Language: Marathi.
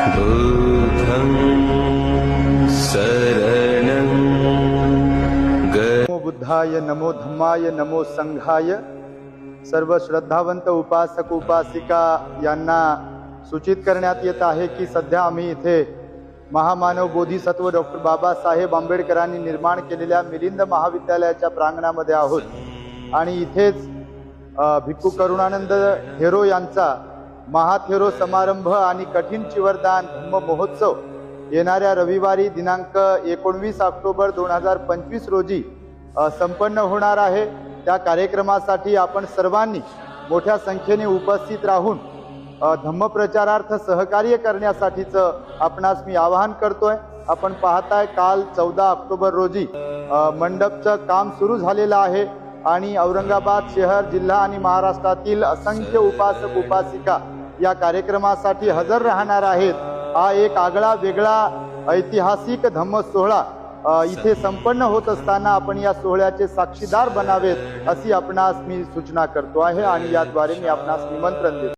बुद्धं शरणं नमो बुद्धाय, नमो धम्माय, नमो संघाय। सर्व श्रद्धावंत उपासक उपासिका यांना सूचित करण्यात येत आहे की सध्या आम्ही इथे महामानव बोधिसत्व डॉक्टर बाबासाहेब आंबेडकरांनी निर्माण केलेल्या मिलिंद महाविद्यालयाच्या प्रांगणामध्ये आहोत आणि इथेच भिक्खू करुणानंद थेरो यांचा महाथेरो समारंभ आणि कठीण चिवरदान धम्म महोत्सव येणाऱ्या रविवारी दिनांक 19 ऑक्टोबर 2025 रोजी संपन्न होणार आहे। त्या कार्यक्रमासाठी आपण सर्वांनी मोठ्या संख्येने उपस्थित राहून धम्मप्रचारार्थ सहकार्य करण्यासाठीच आपणास मी आवाहन करतोय। आपण पाहताय काल 14 ऑक्टोबर रोजी मंडपचं काम सुरू झालेलं आहे आणि औरंगाबाद शहर, जिल्हा आणि महाराष्ट्रातील असंख्य उपासक उपासिका या कार्यक्रमासाठी हजर राहणार आहेत। हा एक आगळा वेगळा ऐतिहासिक धम्म सोहळा इथे संपन्न होत असताना आपण या सोहळ्याचे साक्षीदार बनावेत अशी आपणास मी सूचना करतो आहे आणि याद्वारे मी आपणास निमंत्रण देतो।